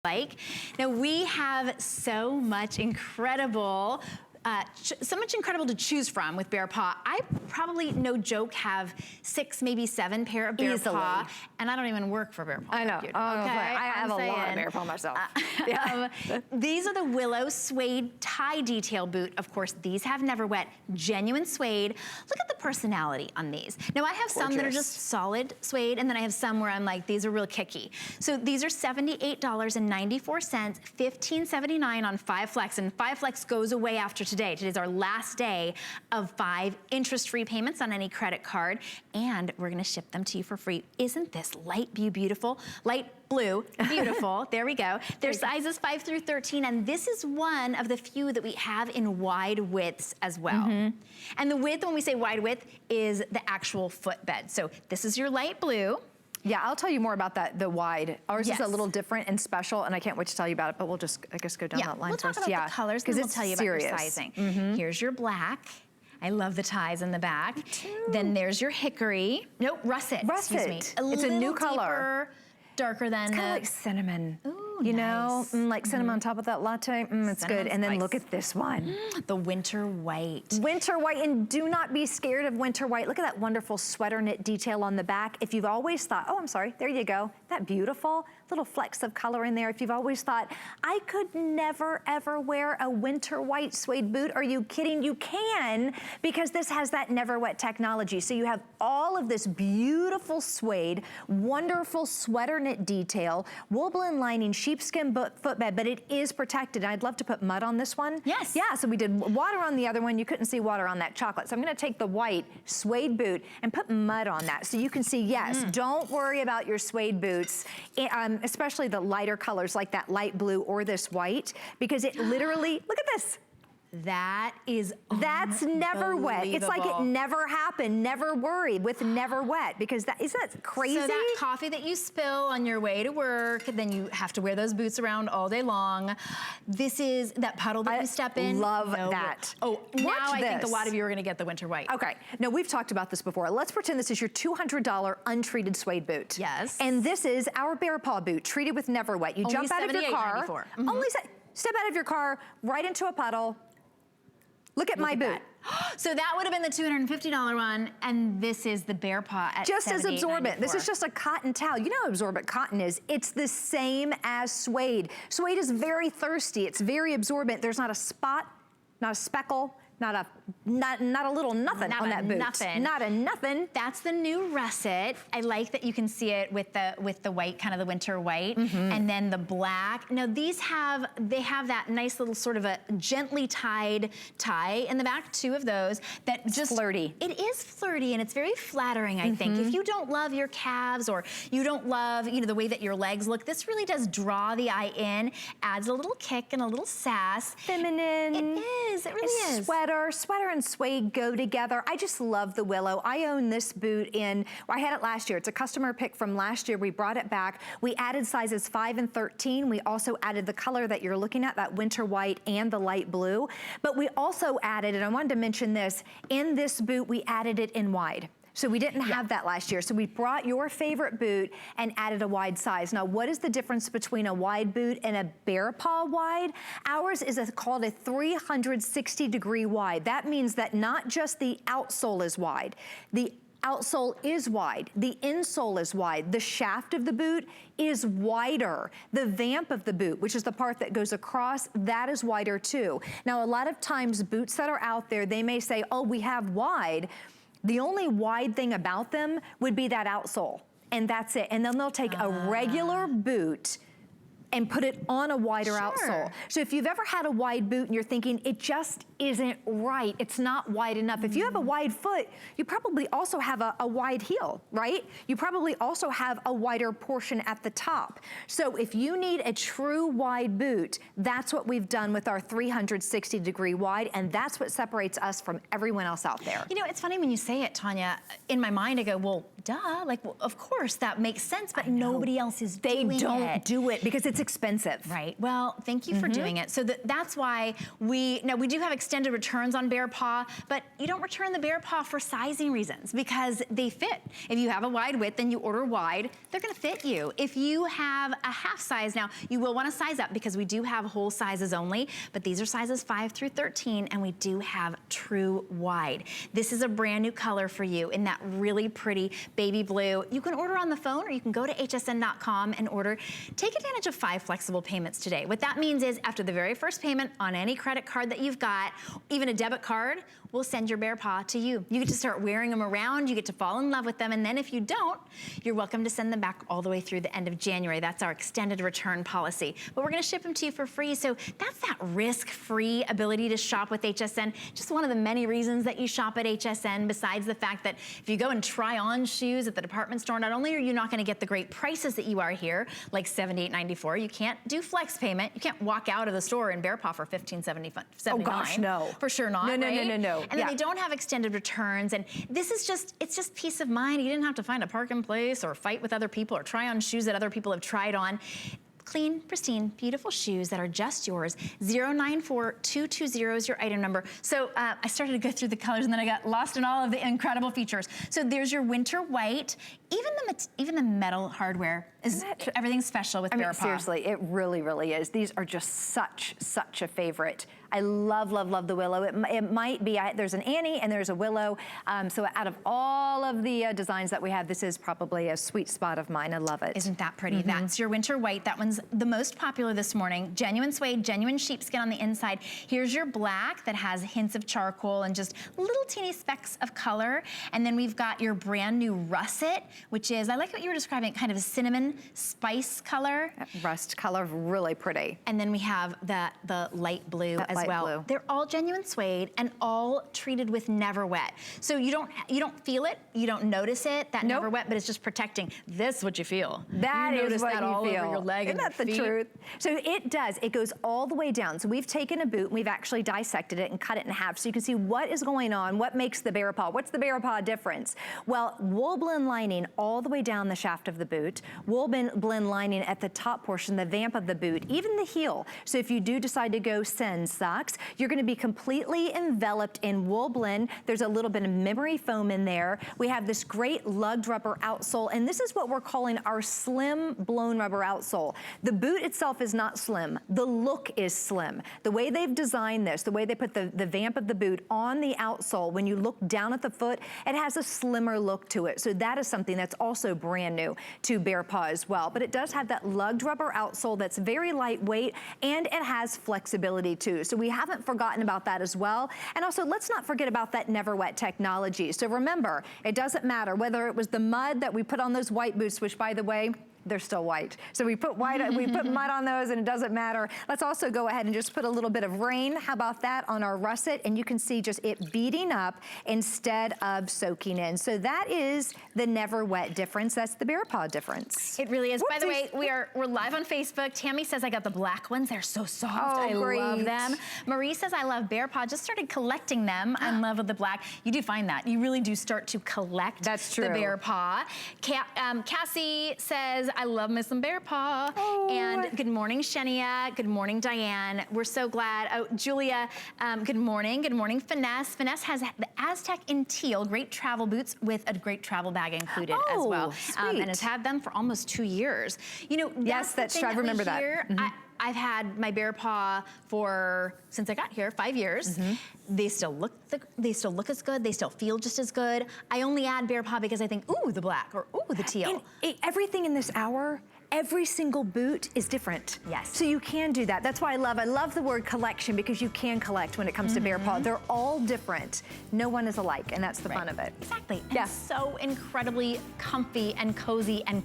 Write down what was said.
like. Now we have so much incredible to choose from with BEARPAW. I probably, no joke, have 6, maybe 7 pair of BEARPAW, and I don't even work for BEARPAW. I know. Okay? I have a lot of BEARPAW myself. These are the Willow Suede tie detail boot. Of course, these have NeverWet, genuine suede. Look at the personality on these. Now I have some that are just solid suede, and then I have some where I'm like, these are real kicky. So these are $78.94, $15.79 on 5 Flex, and 5 Flex goes away after today. Today's our last day of 5 interest-free payments on any credit card, and we're gonna ship them to you for free. Isn't this light blue beautiful? Light blue, beautiful, there we go. Their sizes 5 through 13, and this is one of the few that we have in wide widths as well. And the width, when we say wide width, is the actual footbed. So this is your light blue. Yeah, I'll tell you more about that, the wide. Ours is a little different and special, and I can't wait to tell you about it, but we'll just, I guess, go down that line first. We'll talk about the colors, because we'll tell you about your sizing. Here's your black. I love the ties in the back. Then there's your hickory. Nope, russet. Russet. Excuse me. It's a new color. Darker than it's kind of like cinnamon. Ooh, you know, like cinnamon on top of that latte. It's good. And then look at this one. The winter white. Winter white, and do not be scared of winter white. Look at that wonderful sweater knit detail on the back. If you've always thought, oh, I'm sorry, there you go. That beautiful little flecks of color in there. If you've always thought, I could never, ever wear a winter white suede boot, are you kidding? You can, because this has that NeverWet technology. So you have all of this beautiful suede, wonderful sweater knit detail, wool-blend lining, sheepskin footbed, but it is protected. I'd love to put mud on this one. Yes. Yeah, so we did water on the other one. You couldn't see water on that chocolate. So I'm gonna take the white suede boot and put mud on that. So you can see, yes, don't worry about your suede boots, especially the lighter colors like that light blue or this white, because it literally, look at this. That's NeverWet. It's like it never happened. Never worry with NeverWet, because isn't that crazy? So that coffee that you spill on your way to work, then you have to wear those boots around all day long. This is that puddle that you step in. Love that. Oh, now I think a lot of you are gonna get the winter white. Okay, now we've talked about this before. Let's pretend this is your $200 untreated suede boot. Yes. And this is our BEARPAW boot, treated with NeverWet. You jump out of your car. Only step out of your car, right into a puddle. Look at my boot. So that would have been the $250 one, and this is the BEARPAW at just as absorbent. This is just a cotton towel. You know how absorbent cotton is. It's the same as suede. Suede is very thirsty. It's very absorbent. There's not a spot, not a speckle, not a little nothing on that boot. Not a nothing. That's the new russet. I like that you can see it with the white, kind of the winter white, and then the black. Now they have that nice little sort of a gently tied tie in the back, 2 of those that just flirty. It is flirty, and it's very flattering, I think. If you don't love your calves, or you don't love, you know, the way that your legs look, this really does draw the eye in, adds a little kick and a little sass. Feminine. It is. It really is. Sweater and suede go together. I just love the Willow. I own this boot I had it last year. It's a customer pick from last year. We brought it back. We added sizes 5 and 13. We also added the color that you're looking at, that winter white and the light blue. But we also added, and I wanted to mention this, in this boot, we added it in wide. So we didn't have that last year. So we brought your favorite boot and added a wide size. Now, what is the difference between a wide boot and a BEARPAW wide? Ours is called a 360-degree wide. That means that not just the outsole is wide. The outsole is wide. The insole is wide. The shaft of the boot is wider. The vamp of the boot, which is the part that goes across, that is wider too. Now, a lot of times, boots that are out there, they may say, oh, we have wide. The only wide thing about them would be that outsole, and that's it. And then they'll take a regular boot and put it on a wider outsole. So if you've ever had a wide boot and you're thinking, it just isn't right, it's not wide enough. If you have a wide foot, you probably also have a wide heel, right? You probably also have a wider portion at the top. So if you need a true wide boot, that's what we've done with our 360-degree wide, and that's what separates us from everyone else out there. You know, it's funny when you say it, Tanya. In my mind, I go, well, duh, like, well, of course that makes sense, but nobody else is doing it. They don't do it because it's expensive. Right, well, thank you for doing it. So that's why we do have extended returns on BEARPAW, but you don't return the BEARPAW for sizing reasons because they fit. If you have a wide width and you order wide, they're gonna fit you. If you have a half size, now you will wanna size up because we do have whole sizes only, but these are sizes 5 through 13 and we do have true wide. This is a brand new color for you in that really pretty baby blue. You can order on the phone or you can go to hsn.com and order. Take advantage of 5 flexible payments today. What that means is after the very first payment on any credit card that you've got, even a debit card, we'll send your BEARPAW to you. You get to start wearing them around, you get to fall in love with them, and then if you don't, you're welcome to send them back all the way through the end of January. That's our extended return policy. But we're gonna ship them to you for free, so that's that risk-free ability to shop with HSN. Just one of the many reasons that you shop at HSN, besides the fact that if you go and try on shoes at the department store, not only are you not gonna get the great prices that you are here, like $78.94, you can't do flex payment. You can't walk out of the store in BEARPAW for $15.79. Oh gosh, no. For sure not, No, no, right? no, no, no. And then they don't have extended returns, and this is just, it's just peace of mind. You didn't have to find a parking place or fight with other people or try on shoes that other people have tried on. Clean, pristine, beautiful shoes that are just yours. 094220 is your item number. So I started to go through the colors and then I got lost in all of the incredible features. So there's your winter white. Even the metal hardware is everything special with BEARPAW. Seriously, it really, really is. These are just such a favorite. I love, love, love the willow. It might be, there's an Annie and there's a willow. So out of all of the designs that we have, this is probably a sweet spot of mine. I love it. Isn't that pretty? That's your winter white. That one's the most popular this morning. Genuine suede, genuine sheepskin on the inside. Here's your black that has hints of charcoal and just little teeny specks of color. And then we've got your brand new russet, which is, I like what you were describing, kind of a cinnamon spice color. That rust color, really pretty. And then we have the light blue as well. Blue. They're all genuine suede and all treated with NeverWet. So you don't feel it, you don't notice it, that NeverWet, but it's just protecting. This is what you feel. That you is what that you all feel. Over your leg. Isn't that the truth? So it does. It goes all the way down. So we've taken a boot and we've actually dissected it and cut it in half so you can see what is going on, what makes the BEARPAW. What's the BEARPAW difference? Well, wool blend lining all the way down the shaft of the boot, wool blend lining at the top portion, the vamp of the boot, even the heel. So if you do decide to go send socks, you're gonna be completely enveloped in wool blend. There's a little bit of memory foam in there. We have this great lugged rubber outsole, and this is what we're calling our slim blown rubber outsole. The boot itself is not slim. The look is slim. The way they've designed this, the way they put the vamp of the boot on the outsole, when you look down at the foot, it has a slimmer look to it. So that is something that's also brand new to BEARPAW as well. But it does have that lugged rubber outsole that's very lightweight, and it has flexibility too. So we haven't forgotten about that as well. And also, let's not forget about that NeverWet technology. So remember, it doesn't matter whether it was the mud that we put on those white boots, which by the way, they're still white. So we put we put mud on those and it doesn't matter. Let's also go ahead and just put a little bit of rain. How about that on our russet? And you can see just it beading up instead of soaking in. So that is the NeverWet difference. That's the BEARPAW difference. It really is. Whoopsies. By the way, we're live on Facebook. Tammy says I got the black ones. They're so soft. I love them. Marie says I love BEARPAW. Just started collecting them. I'm in love with the black. You do find that. You really do start to collect the BEARPAW. Cassie says I love me some BEARPAW. Oh. And good morning, Shenia. Good morning, Diane. We're so glad. Oh, Julia, good morning. Good morning, Finesse. Finesse has the Aztec in teal, great travel boots with a great travel bag included as well. And has had them for almost 2 years. You know, that's true. I remember that. I've had my BEARPAW since I got here, 5 years. They still look as good. They still feel just as good. I only add BEARPAW because I think, ooh, the black, or ooh, the teal. And everything in this hour, every single boot is different. Yes. So you can do that. That's why I love the word collection, because you can collect when it comes to BEARPAW. They're all different. No one is alike, and that's the fun of it. Exactly. Yeah. And so incredibly comfy and cozy and